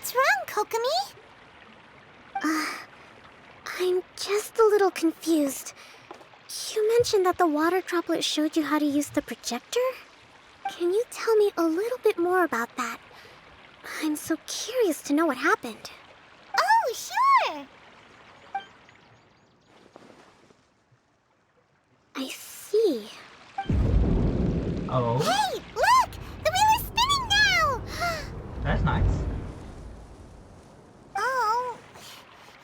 What's wrong, Kokomi? I'm just a little confused. You mentioned that the water droplet showed you how to use the projector? Can you tell me a little bit more about that? I'm so curious to know what happened. Oh, sure! I see. Oh, Hey, look! The wheel is spinning now! that's nice. Oh,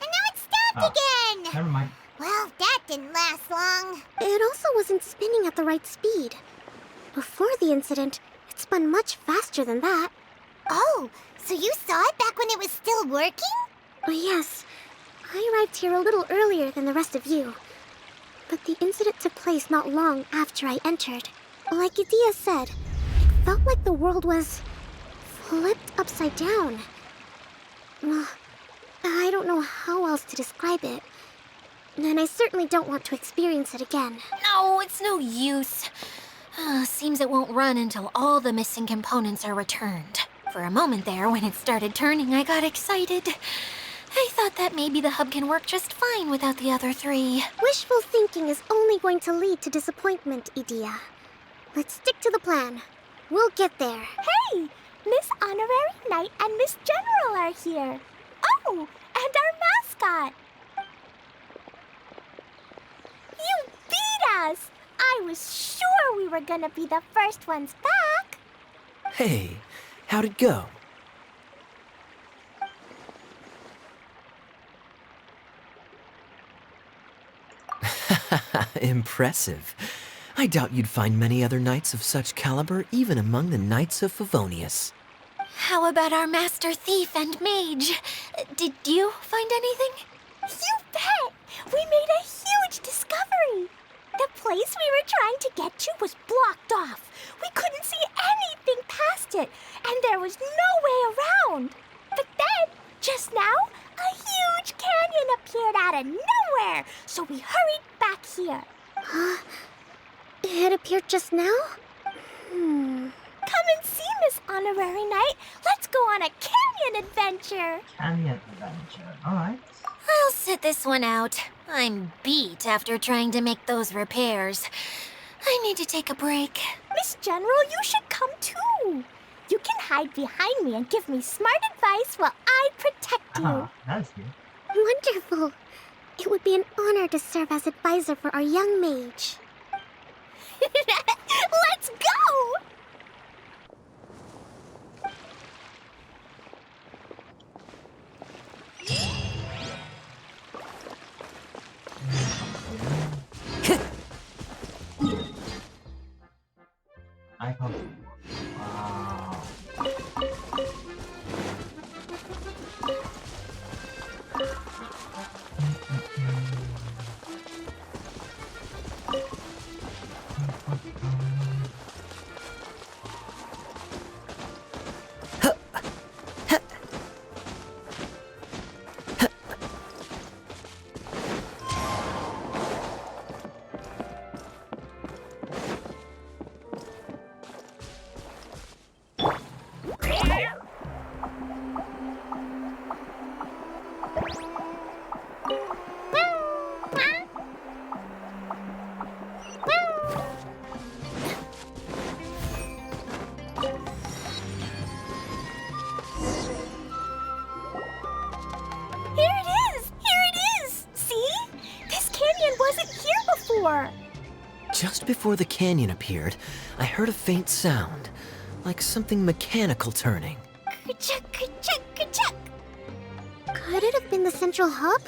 and now it's stopped Oh, again! never mind. Well, that didn't last long. It also wasn't spinning at the right speed. Before the incident, it spun much faster than that. Oh, so you saw it back when it was still working? Oh, yes. I arrived here a little earlier than the rest of you. But the incident took place not long after I entered. Like Idia said, it felt like the world was flipped upside down. Well, I don't know how else to describe it. And I certainly don't want to experience it again. No, it's no use. Seems it won't run until all the missing components are returned. For a moment there, when it started turning, I got excited. I thought that maybe the hub can work just fine without the other three. Wishful thinking is only going to lead to disappointment, Idia. Let's stick to the plan. We'll get there. Hey, Miss Honorary Knight and Miss General are here. Oh, and our mascot. You beat us! I was sure we were gonna be the first ones back. Hey, how'd it go? Impressive. I doubt you'd find many other knights of such caliber even among the Knights of Favonius. How about our master thief and mage? Did you find anything? You bet! We made a huge discovery. The place we were trying to get to was blocked off. We couldn't see anything past it, and there was no way around. But then, just now, a huge canyon appeared out of nowhere, so we hurried back here. It appeared just now? Come and see, Miss Honorary Knight. Let's go on a canyon adventure. Canyon adventure. Alright. I'll sit this one out. I'm beat after trying to make those repairs. I need to take a break. Miss General, you should come too. You can hide behind me and give me smart advice while I protect you. Oh, that's good. Wonderful. It would be an honor to serve as advisor for our young mage. Let's go! I can't. Wow. Just before the canyon appeared, I heard a faint sound, like something mechanical turning. Ka-chuck, ka-chuck, ka-chuck. Could it have been the central hub?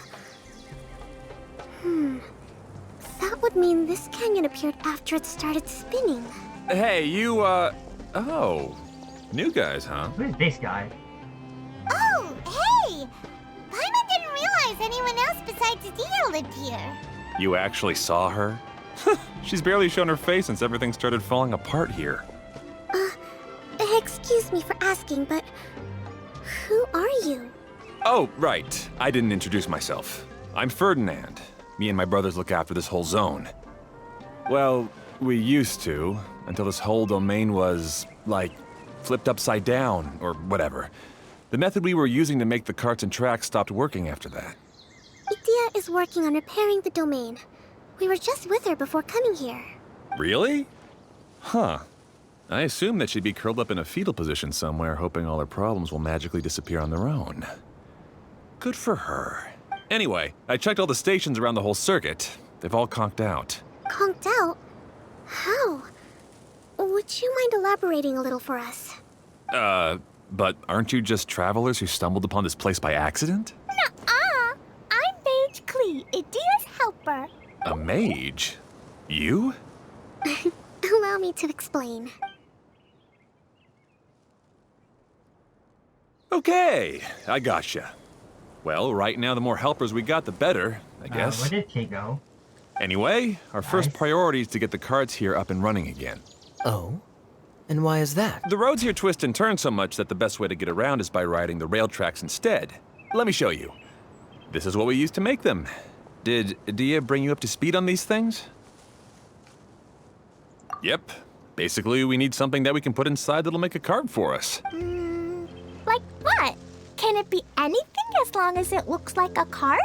That would mean this canyon appeared after it started spinning. Hey, you, oh. New guys, huh? Who is this guy? Oh, hey! Paimon didn't realize anyone else besides Dio lived here. You actually saw her? She's barely shown her face since everything started falling apart here. Excuse me for asking, but who are you? Oh, right. I didn't introduce myself. I'm Ferdinand. Me and my brothers look after this whole zone. Well, we used to, until this whole domain was, like, flipped upside down, or whatever. The method we were using to make the carts and tracks stopped working after that. Idia is working on repairing the domain. We were just with her before coming here. Really? Huh. I assume that she'd be curled up in a fetal position somewhere, hoping all her problems will magically disappear on their own. Good for her. Anyway, I checked all the stations around the whole circuit. They've all conked out. Conked out? How? Would you mind elaborating a little for us? But aren't you just travelers who stumbled upon this place by accident? Nuh-uh. I'm Mage Klee, Idia's helper. A mage? You? Allow me to explain. Okay, I gotcha. Well, right now the more helpers we got, the better, I guess. Where did he go? Anyway, our first Nice. priority is to get the carts here up and running again. Oh? And why is that? The roads here twist and turn so much that the best way to get around is by riding the rail tracks instead. Let me show you. This is what we used to make them. Did Dia bring you up to speed on these things? Yep. Basically, we need something that we can put inside that'll make a cart for us. Like what? Can it be anything as long as it looks like a cart?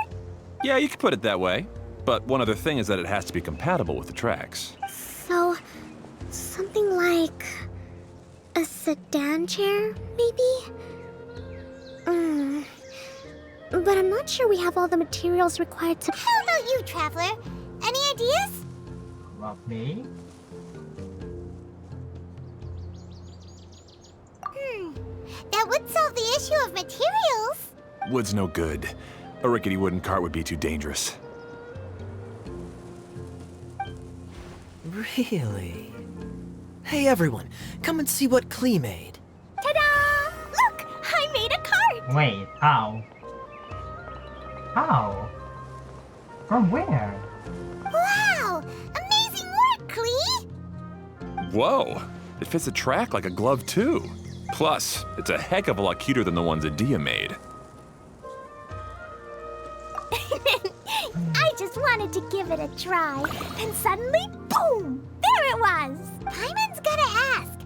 Yeah, you could put it that way. But one other thing is that it has to be compatible with the tracks. So, something like a sedan chair, maybe? But I'm not sure we have all the materials required to... How about you, Traveler? Any ideas? Well, me? That would solve the issue of materials. Wood's no good. A rickety wooden cart would be too dangerous. Really? Hey everyone, come and see what Klee made. Ta-da! Look, I made a cart. Wait, how? How? From where? Wow! Amazing work, Klee! Whoa! It fits the track like a glove, too. Plus, it's a heck of a lot cuter than the ones that Dia made. I just wanted to give it a try. Then suddenly, boom! There it was! Paimon's gotta ask,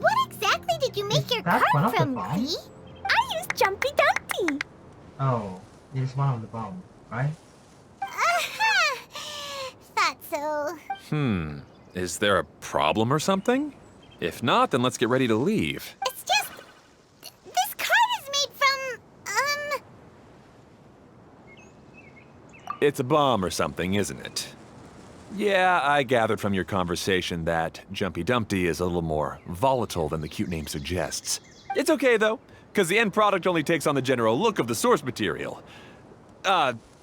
what exactly did you make Is your that one cart of the from, bombs? Klee? I used Jumpy Dumpty. Oh, it is one of the bombs, right? Thought so. Is there a problem or something? If not, then let's get ready to leave. It's just... this cart is made from, It's a bomb or something, isn't it? Yeah, I gathered from your conversation that Jumpy Dumpty is a little more volatile than the cute name suggests. It's okay, though, because the end product only takes on the general look of the source material.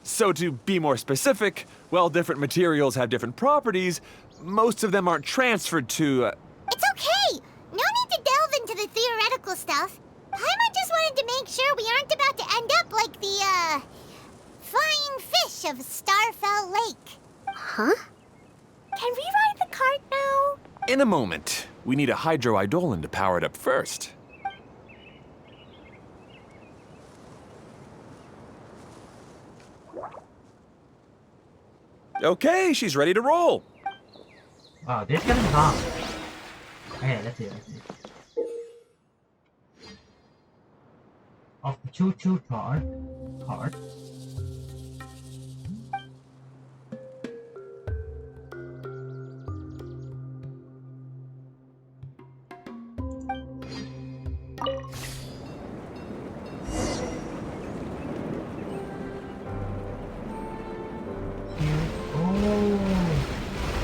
So to be more specific, while different materials have different properties, most of them aren't transferred to... It's okay. No need to delve into the theoretical stuff. Paimon just wanted to make sure we aren't about to end up like the, flying fish of Starfell Lake. Huh? Can we ride the cart now? In a moment. We need a hydroidolin to power it up first. Okay, she's ready to roll. Oh, this gonna be bomb. Okay, let's see. Of the choo-choo cart. Oh,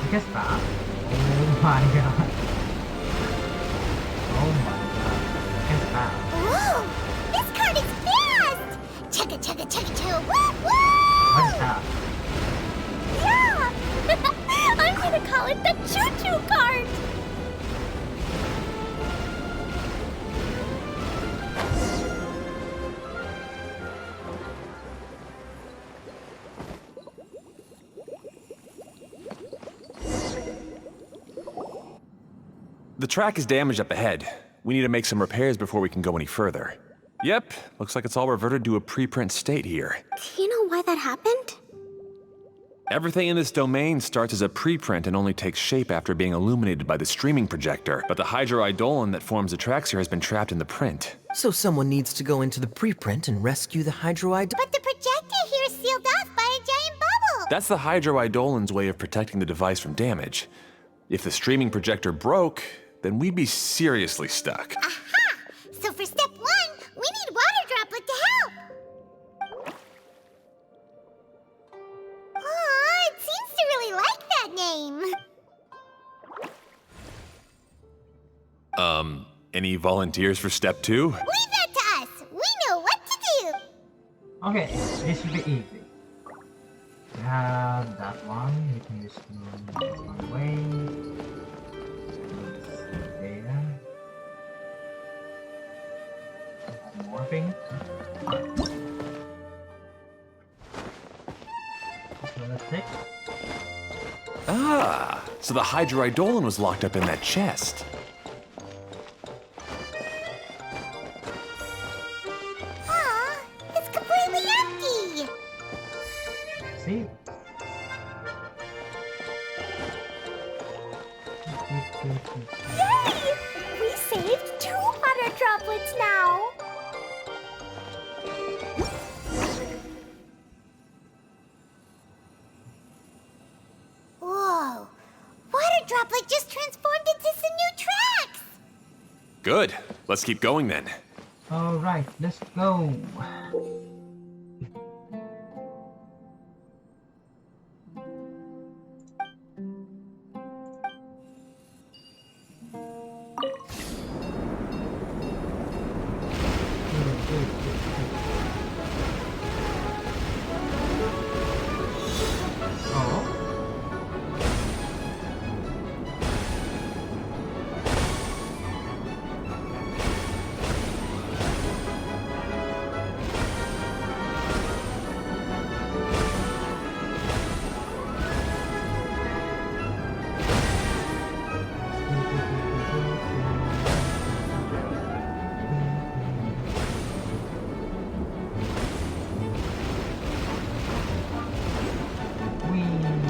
I guess that. Oh my god. Oh my god. I guess that. Whoa! This cart is fast! Chugga chugga chugga chugga woo woo! What is that? Yeah! I'm gonna call it the choo-choo cart! The track is damaged up ahead. We need to make some repairs before we can go any further. Yep, looks like it's all reverted to a preprint state here. Do you know why that happened? Everything in this domain starts as a preprint and only takes shape after being illuminated by the streaming projector. But the hydroidolin that forms the tracks here has been trapped in the print. So someone needs to go into the preprint and rescue the hydroid. But the projector here is sealed off by a giant bubble. That's the hydroidolin's way of protecting the device from damage. If the streaming projector broke, then we'd be seriously stuck. Aha! So for step 1, we need water droplet to help. Aw, it seems to really like that name. Any volunteers for step 2? Leave that to us. We know what to do. Okay, this should be easy. We have that one. We can just move one way. There. Morphing. So that's it. Ah, so the hydroidolin was locked up in that chest. Aw, it's completely empty. See? Yay! We saved 2 water droplets now. Whoa, water droplet just transformed into some new tracks. Good. Let's keep going then. Alright, let's go. Oh.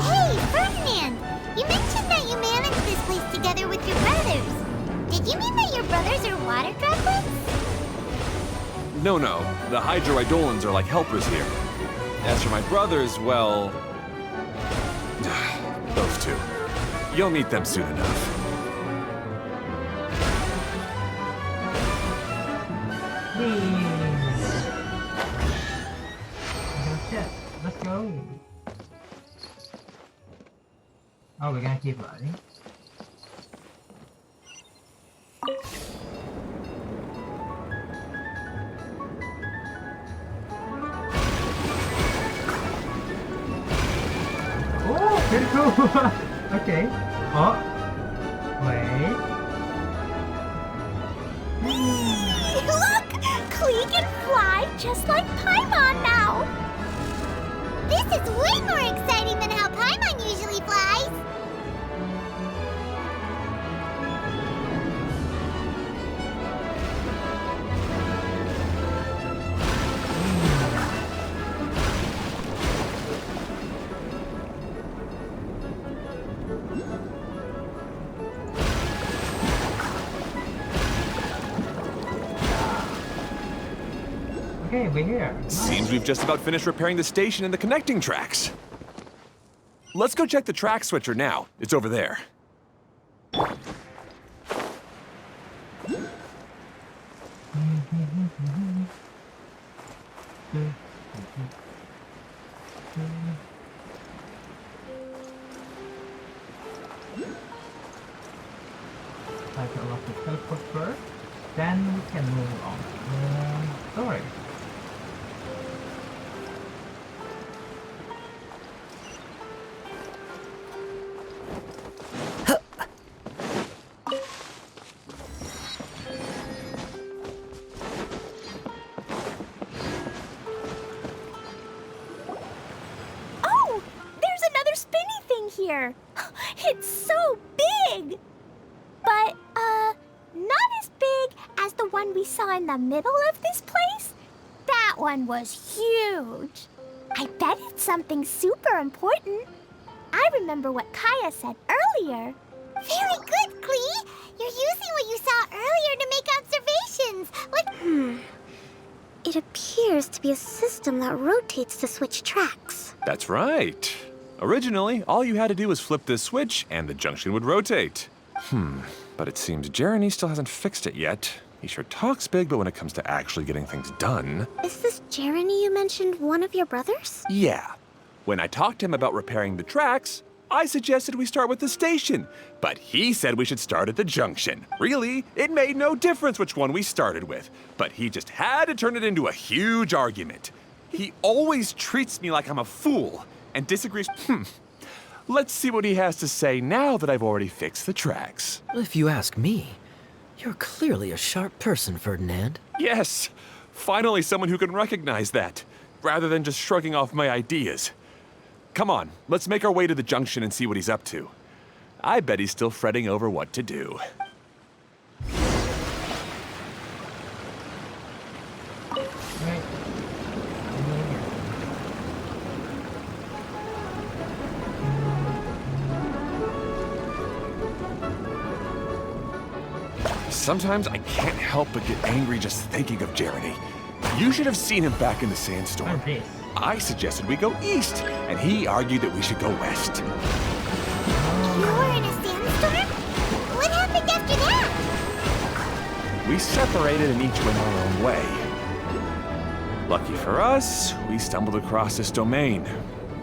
Hey, Ferdinand! You mentioned that you managed this place together with your brothers. Did you mean that your brothers are water droplets? No, the hydroidolins are like helpers here. As for my brothers, well... those two. You'll meet them soon enough. Let's go. Oh, we're gonna keep riding. Oh, pretty cool. Okay. Oh, wait. Look! Klee can fly just like Paimon now. This is way more exciting than how Paimon usually flies. Okay, we're here. Seems we've just about finished repairing the station and the connecting tracks. Let's go check the track switcher now. It's over there. Try to unlock the teleport first, then we can move on to the story. Oh, there's another spinny thing here. It's so big. But, not as big as the one we saw in the middle of this place. That one was huge. I bet it's something super important. I remember what Kaya said earlier. Very good, Klee. You're using what you saw earlier to make observations. Like, It appears to be a system that rotates to switch tracks. That's right. Originally, all you had to do was flip this switch and the junction would rotate. But it seems Jeremy still hasn't fixed it yet. He sure talks big, but when it comes to actually getting things done... Is this Jeremy you mentioned one of your brothers? Yeah. When I talked to him about repairing the tracks, I suggested we start with the station. But he said we should start at the junction. Really, it made no difference which one we started with. But he just had to turn it into a huge argument. He always treats me like I'm a fool and disagrees... Let's see what he has to say now that I've already fixed the tracks. If you ask me, you're clearly a sharp person, Ferdinand. Yes, finally someone who can recognize that, rather than just shrugging off my ideas. Come on, let's make our way to the junction and see what he's up to. I bet he's still fretting over what to do. Wait. Sometimes I can't help but get angry just thinking of Jeremy. You should have seen him back in the sandstorm. What's this? I suggested we go east, and he argued that we should go west. You were in a sandstorm? What happened after that? We separated and each went our own way. Lucky for us, we stumbled across this domain.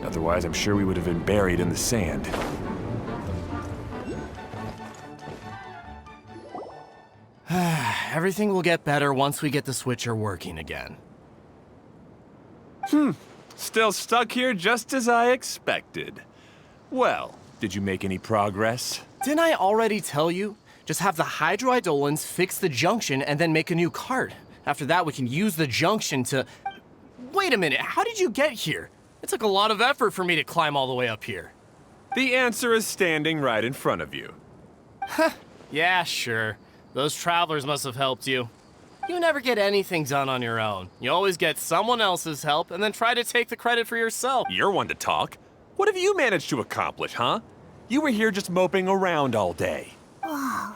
Otherwise, I'm sure we would have been buried in the sand. Everything will get better once we get the switcher working again. Still stuck here just as I expected. Well, did you make any progress? Didn't I already tell you? Just have the hydroidolins fix the junction and then make a new cart. After that, we can use the junction to... Wait a minute, how did you get here? It took a lot of effort for me to climb all the way up here. The answer is standing right in front of you. Yeah, sure. Those travelers must have helped you. You never get anything done on your own. You always get someone else's help and then try to take the credit for yourself. You're one to talk. What have you managed to accomplish, huh? You were here just moping around all day. Whoa.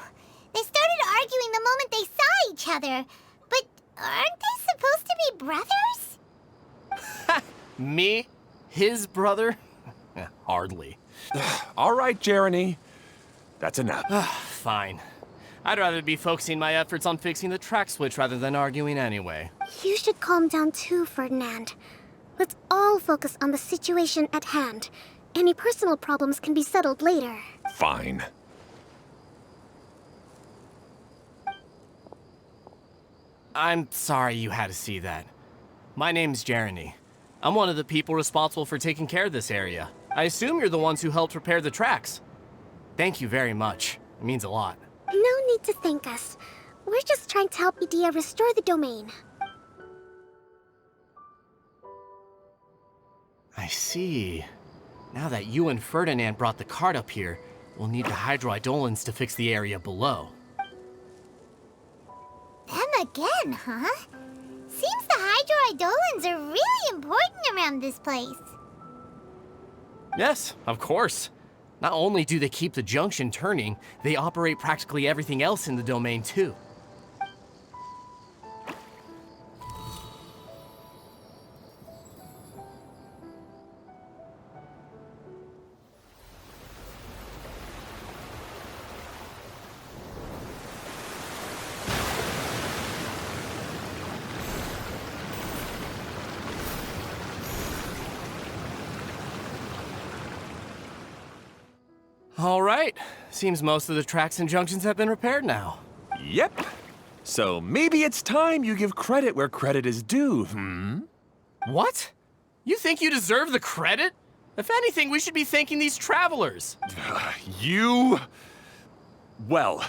They started arguing the moment they saw each other. But aren't they supposed to be brothers? Me? His brother? Hardly. All right, Jeremy. That's enough. Fine. I'd rather be focusing my efforts on fixing the track switch rather than arguing anyway. You should calm down too, Ferdinand. Let's all focus on the situation at hand. Any personal problems can be settled later. Fine. I'm sorry you had to see that. My name's Jeremy. I'm one of the people responsible for taking care of this area. I assume you're the ones who helped repair the tracks. Thank you very much. It means a lot. No need to thank us. We're just trying to help Edea restore the domain. I see. Now that you and Ferdinand brought the cart up here, we'll need the hydroidolins to fix the area below. Them again, huh? Seems the hydroidolins are really important around this place. Yes, of course. Not only do they keep the junction turning, they operate practically everything else in the domain too. All right. Seems most of the tracks and junctions have been repaired now. Yep. So maybe it's time you give credit where credit is due, What? You think you deserve the credit? If anything, we should be thanking these travelers. You... Well,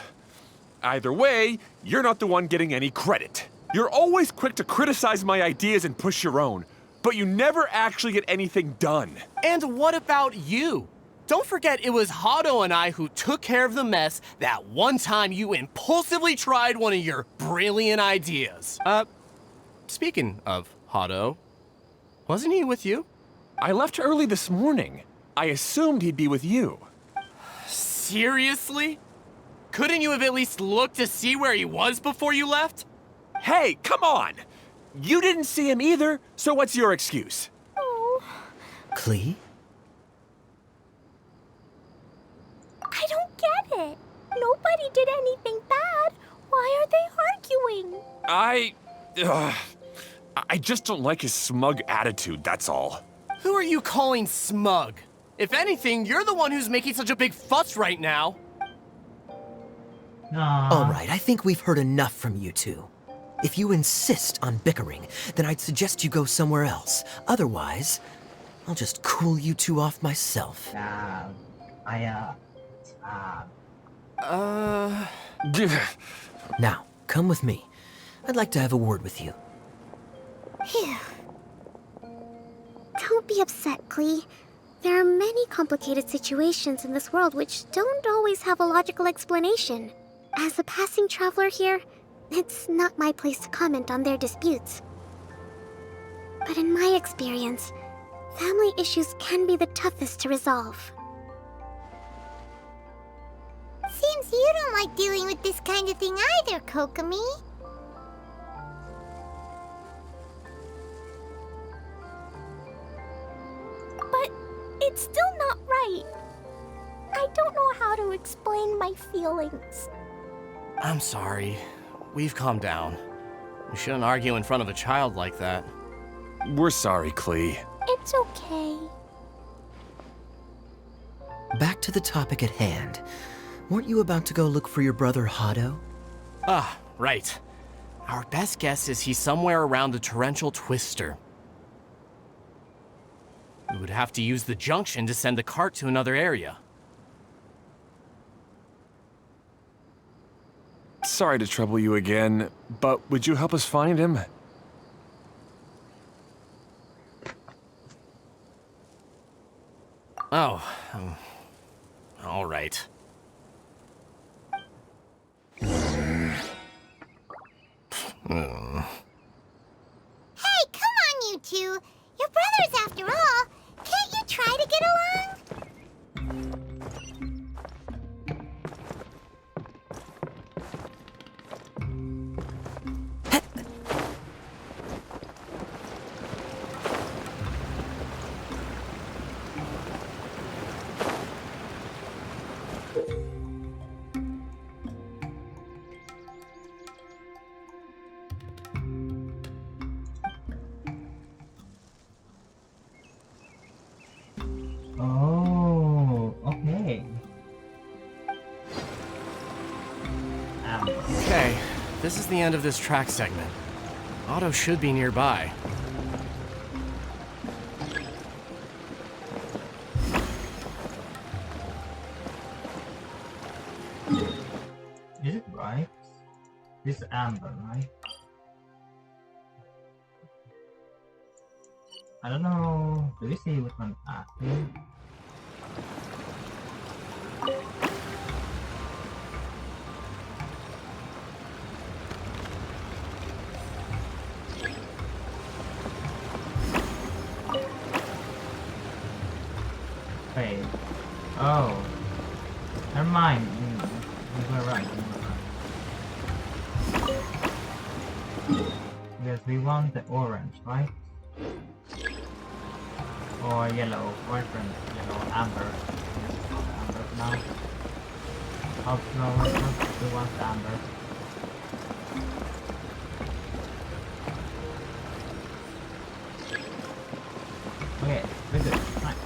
either way, you're not the one getting any credit. You're always quick to criticize my ideas and push your own, but you never actually get anything done. And what about you? Don't forget it was Hado and I who took care of the mess that one time you impulsively tried one of your brilliant ideas. Speaking of Hado, wasn't he with you? I left early this morning. I assumed he'd be with you. Seriously? Couldn't you have at least looked to see where he was before you left? Hey, come on! You didn't see him either, so what's your excuse? Oh, Klee? I don't get it. Nobody did anything bad. Why are they arguing? I just don't like his smug attitude, that's all. Who are you calling smug? If anything, you're the one who's making such a big fuss right now. All right, I think we've heard enough from you two. If you insist on bickering, then I'd suggest you go somewhere else. Otherwise, I'll just cool you two off myself. Now, come with me. I'd like to have a word with you. Phew. Don't be upset, Klee. There are many complicated situations in this world which don't always have a logical explanation. As a passing traveler here, it's not my place to comment on their disputes. But in my experience, family issues can be the toughest to resolve. Seems you don't like dealing with this kind of thing either, Kokomi. But it's still not right. I don't know how to explain my feelings. I'm sorry. We've calmed down. We shouldn't argue in front of a child like that. We're sorry, Klee. It's okay. Back to the topic at hand. Weren't you about to go look for your brother Hado? Ah, right. Our best guess is he's somewhere around the torrential twister. We would have to use the junction to send the cart to another area. Sorry to trouble you again, but would you help us find him? Oh, all right. Hey, come on, you two. You're brothers after all. Can't you try to get along? Oh, okay. Okay, this is the end of this track segment. Otto should be nearby. Is it right? This is Amber, right? I don't know. Do we see which one's active? Wait. Oh. Never mind. You were right. Because we want the orange, right? Or yellow, boyfriend, yellow, amber. Amber now. Optional, we want the amber. Okay, we're good. Nice.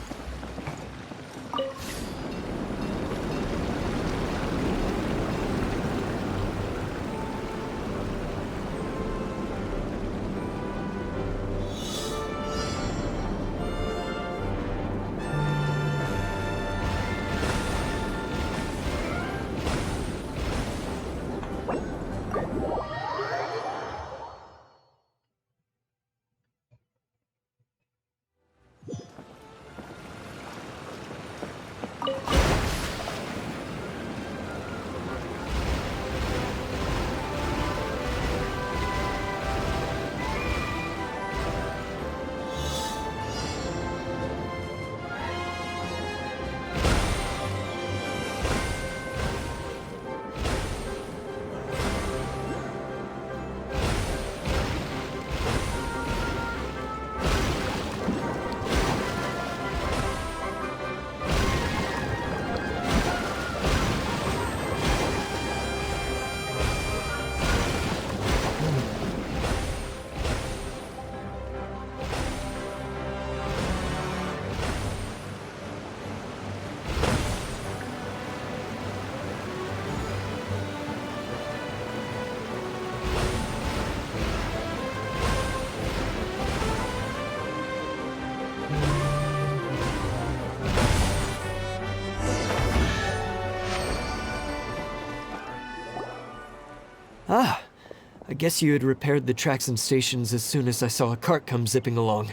I guess you had repaired the tracks and stations as soon as I saw a cart come zipping along.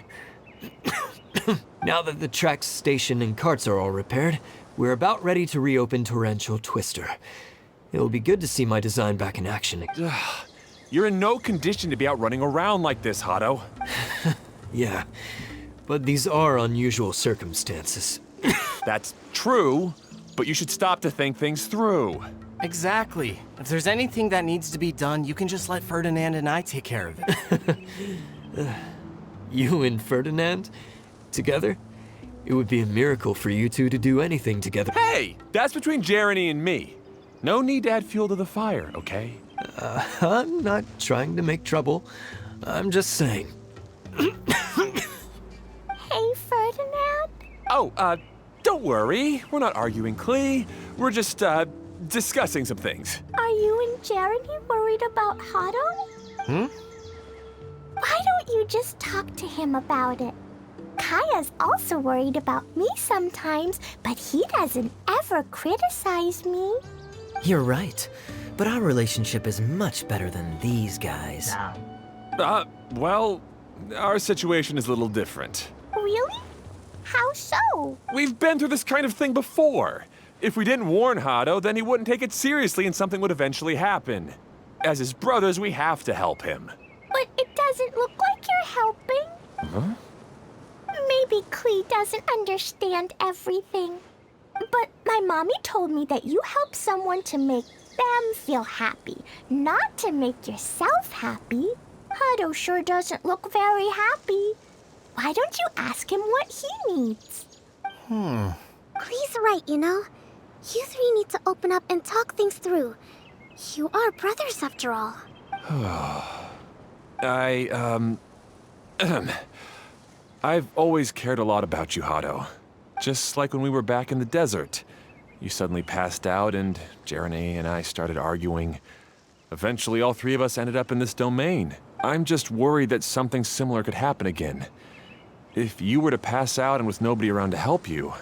Now that the tracks, station, and carts are all repaired, we're about ready to reopen Torrential Twister. It'll be good to see my design back in action again. You're in no condition to be out running around like this, Hado. Yeah, but these are unusual circumstances. That's true, but you should stop to think things through. Exactly. If there's anything that needs to be done, you can just let Ferdinand and I take care of it. You and Ferdinand? Together? It would be a miracle for you two to do anything together. Hey, that's between Jeremy and me. No need to add fuel to the fire, okay? I'm not trying to make trouble. I'm just saying. Hey, Ferdinand. Oh, don't worry. We're not arguing, Klee. We're just, discussing some things. Are you and Jeremy worried about Hado? Hmm? Why don't you just talk to him about it? Kaya's also worried about me sometimes, but he doesn't ever criticize me. You're right. But our relationship is much better than these guys. Nah. Well, our situation is a little different. Really? How so? We've been through this kind of thing before. If we didn't warn Hado, then he wouldn't take it seriously and something would eventually happen. As his brothers, we have to help him. But it doesn't look like you're helping. Huh? Maybe Klee doesn't understand everything. But my mommy told me that you help someone to make them feel happy, not to make yourself happy. Hado sure doesn't look very happy. Why don't you ask him what he needs? Klee's right, you know? You three need to open up and talk things through. You are brothers after all. I've always cared a lot about you, Hado. Just like when we were back in the desert. You suddenly passed out and Jeremy and I started arguing. Eventually, all three of us ended up in this domain. I'm just worried that something similar could happen again. If you were to pass out and with nobody around to help you...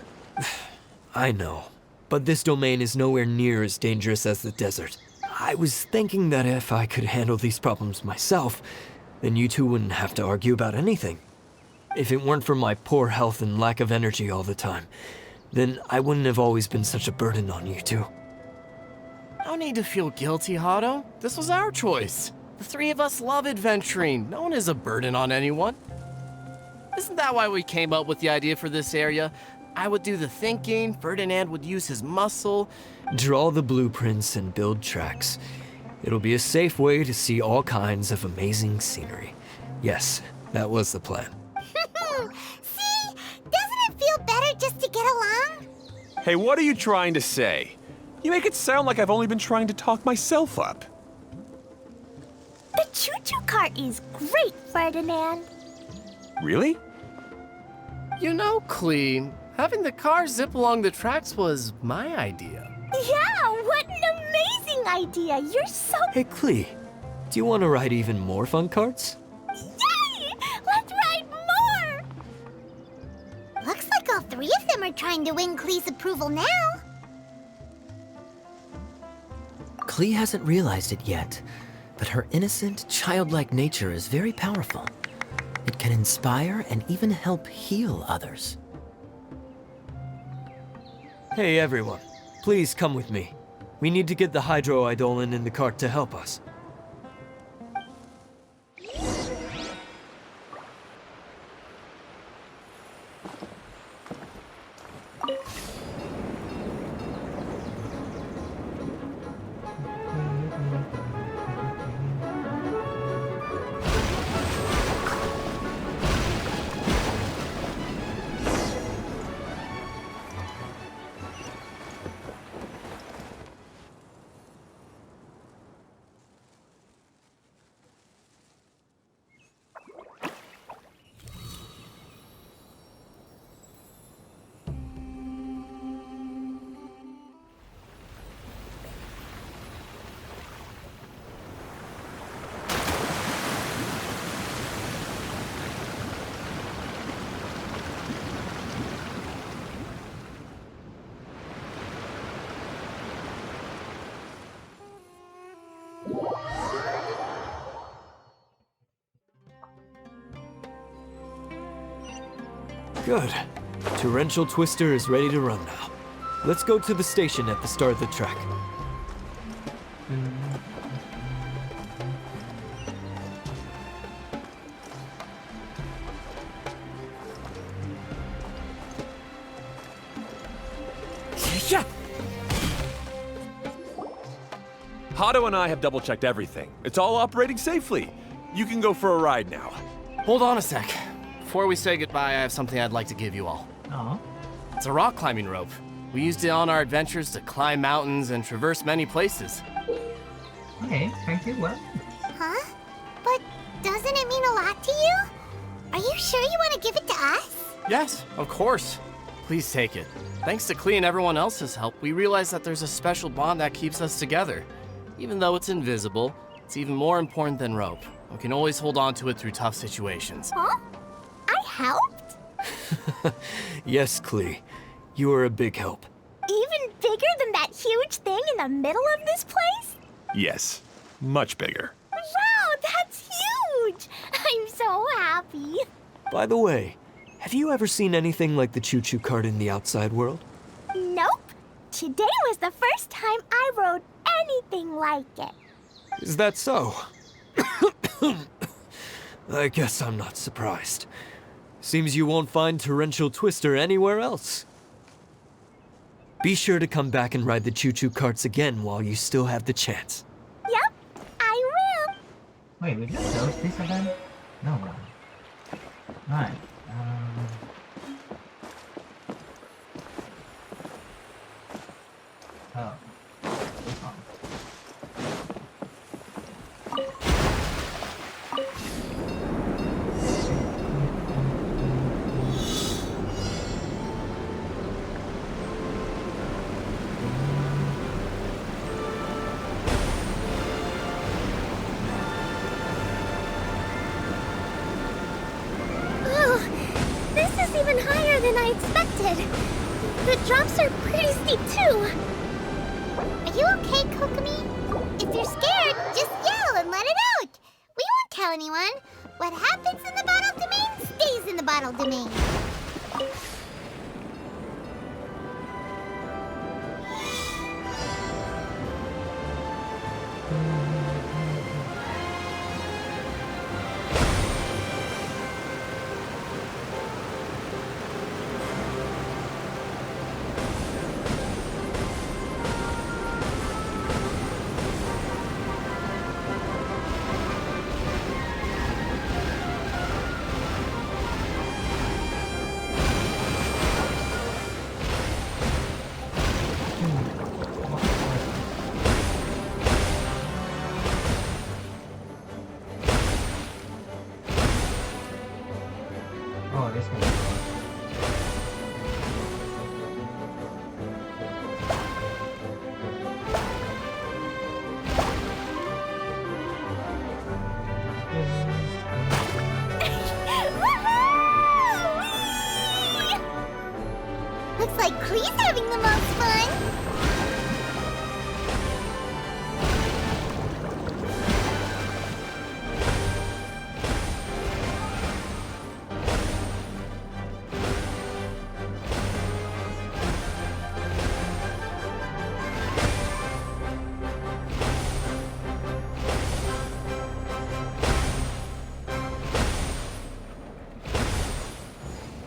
I know, but this domain is nowhere near as dangerous as the desert. I was thinking that if I could handle these problems myself, then you two wouldn't have to argue about anything. If it weren't for my poor health and lack of energy all the time, then I wouldn't have always been such a burden on you two. No need to feel guilty, Hado. This was our choice. The three of us love adventuring. No one is a burden on anyone. Isn't that why we came up with the idea for this area? I would do the thinking, Ferdinand would use his muscle. Draw the blueprints and build tracks. It'll be a safe way to see all kinds of amazing scenery. Yes, that was the plan. See? Doesn't it feel better just to get along? Hey, what are you trying to say? You make it sound like I've only been trying to talk myself up. The choo-choo cart is great, Ferdinand. Really? You know, Klee, having the car zip along the tracks was my idea. Yeah, what an amazing idea. You're so... Hey, Klee, do you want to ride even more fun carts? Yay! Let's ride more! Looks like all three of them are trying to win Klee's approval now. Klee hasn't realized it yet, but her innocent, childlike nature is very powerful. It can inspire and even help heal others. Hey, everyone. Please come with me. We need to get the hydroidolin in the cart to help us. Good. Torrential Twister is ready to run now. Let's go to the station at the start of the track. Yeah. Hato and I have double-checked everything. It's all operating safely. You can go for a ride now. Hold on a sec. Before we say goodbye, I have something I'd like to give you all. Oh. It's a rock climbing rope. We used it on our adventures to climb mountains and traverse many places. Okay, thank you. Well, Huh? But doesn't it mean a lot to you? Are you sure you want to give it to us? Yes, of course. Please take it. Thanks to Klee and everyone else's help, we realized that there's a special bond that keeps us together. Even though it's invisible, it's even more important than rope. We can always hold on to it through tough situations. Huh? I helped? Yes, Klee. You are a big help. Even bigger than that huge thing in the middle of this place? Yes, much bigger. Wow, that's huge! I'm so happy. By the way, have you ever seen anything like the choo-choo cart in the outside world? Nope. Today was the first time I rode anything like it. Is that so? I guess I'm not surprised. Seems you won't find Torrential Twister anywhere else. Be sure to come back and ride the choo-choo carts again while you still have the chance. Yep, I will. wait, we just close this again? No, no. Right. Oh. This one. Oh, this is even higher than I expected. The drops are pretty steep too. Are you okay, Kokomi? If you're scared, just yell and let it out. We won't tell anyone. What happens in the bottle domain stays in the bottle domain. Oh, this one. Looks like Klee's having the most fun.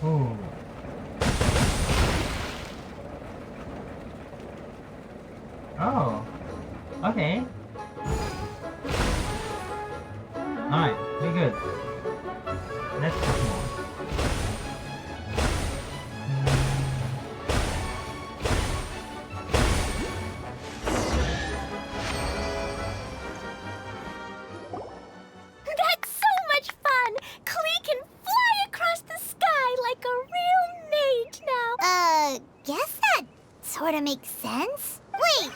Ooh. Oh. Okay. Alright, we good. Let's talk more. That's so much fun! Klee can fly across the sky like a real mage now. Guess that sort of makes sense. Wait,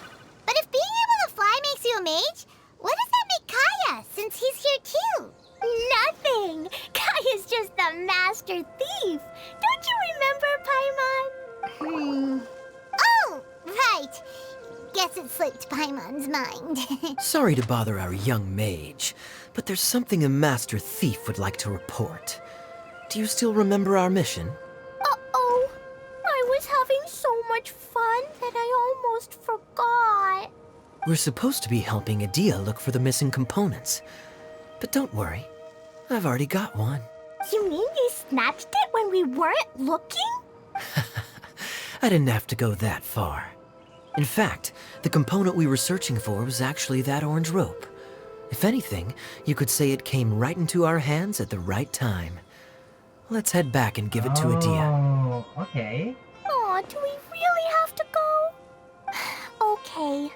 but if being able to fly makes you a mage, what does that make Kaya, since he's here too? Nothing! Kaya's just a master thief. Don't you remember, Paimon? Oh, right. Guess it slipped Paimon's mind. Sorry to bother our young mage, but there's something a master thief would like to report. Do you still remember our mission? was so much fun that I almost forgot. We're supposed to be helping Adia look for the missing components. But don't worry, I've already got one. You mean you snatched it when we weren't looking? I didn't have to go that far. In fact, the component we were searching for was actually that orange rope. If anything, you could say it came right into our hands at the right time. Let's head back and give it to Adia. Oh, okay. Aw, do we really have to go? Okay.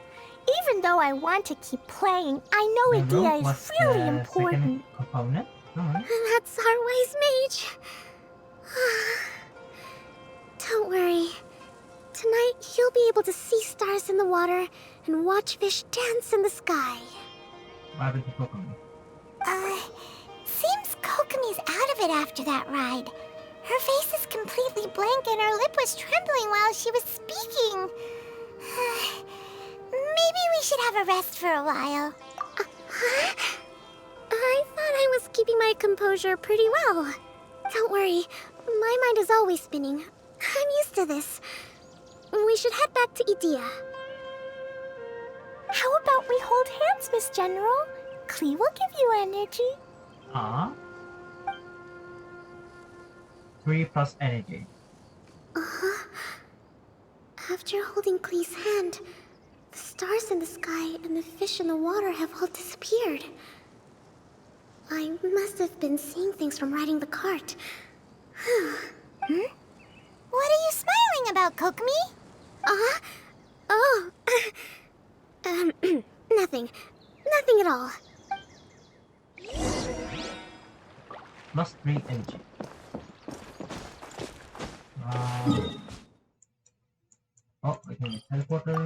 Even though I want to keep playing, I know The Adia rope was is really the important. second component. Alright. That's our wise mage. Don't worry. Tonight, you'll be able to see stars in the water and watch fish dance in the sky. What happened to Kokomi? Seems Kokomi's out of it after that ride. Her face is completely blank and her lip was trembling while she was speaking. Maybe we should have a rest for a while. I thought I was keeping my composure pretty well. Don't worry, my mind is always spinning. I'm used to this. We should head back to Idia. How about we hold hands, Miss General? Klee will give you energy. 3 plus energy. After holding Klee's hand, the stars in the sky and the fish in the water have all disappeared. I must have been seeing things from riding the cart. What are you smiling about, Kokomi? Oh. Nothing. Nothing at all. Plus 3 energy. Oh, we can use teleporter.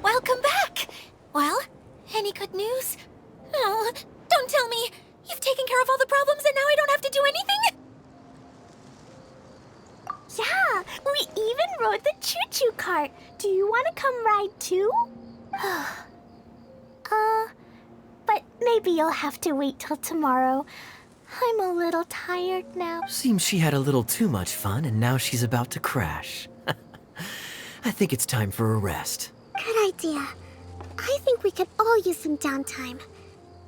Welcome back! Well, any good news? Oh, don't tell me! You've taken care of all the problems and now I don't have to do anything? Yeah, we even rode the choo-choo cart. Do you want to come ride too? But maybe you'll have to wait till tomorrow. I'm a little tired now. Seems she had a little too much fun and now she's about to crash. I think it's time for a rest. Good idea. I think we could all use some downtime.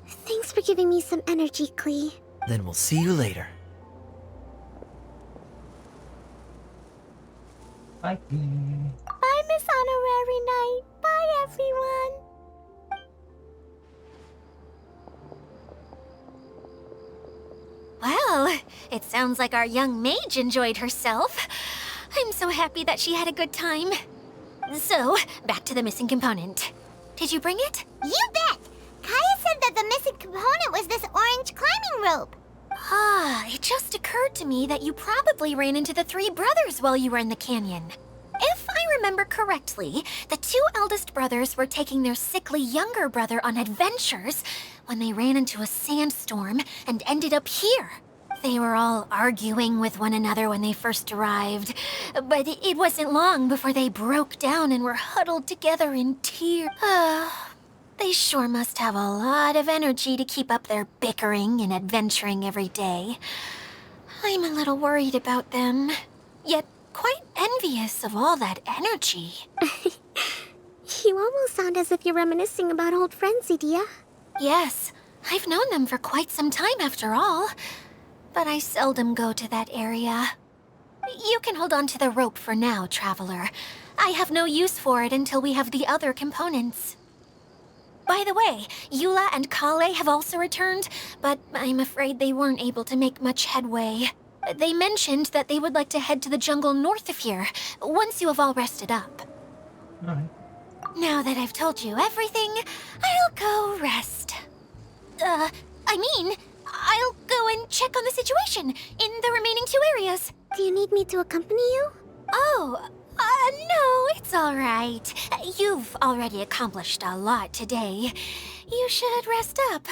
Thanks for giving me some energy, Klee. Then we'll see you later. Bye. Bye, Miss Honorary Knight. Bye, everyone. Well, it sounds like our young mage enjoyed herself. I'm so happy that she had a good time. So, back to the missing component. Did you bring it? You bet! Kaya said that the missing component was this orange climbing rope. It just occurred to me that you probably ran into the 3 brothers while you were in the canyon. If I remember correctly, the 2 eldest brothers were taking their sickly younger brother on adventures when they ran into a sandstorm and ended up here. They were all arguing with one another when they first arrived, but it wasn't long before they broke down and were huddled together in tears. They sure must have a lot of energy to keep up their bickering and adventuring every day. I'm a little worried about them, yet quite envious of all that energy. You almost sound as if you're reminiscing about old friends, Idia. Yes, I've known them for quite some time after all, but I seldom go to that area. You can hold on to the rope for now, Traveler. I have no use for it until we have the other components. By the way, Eula and Kale have also returned, but I'm afraid they weren't able to make much headway. They mentioned that they would like to head to the jungle north of here, once you have all rested up. Alright. Now that I've told you everything, I'll go rest. I'll go and check on the situation in the remaining 2 areas. Do you need me to accompany you? Oh, No, it's all right. You've already accomplished a lot today. You should rest up.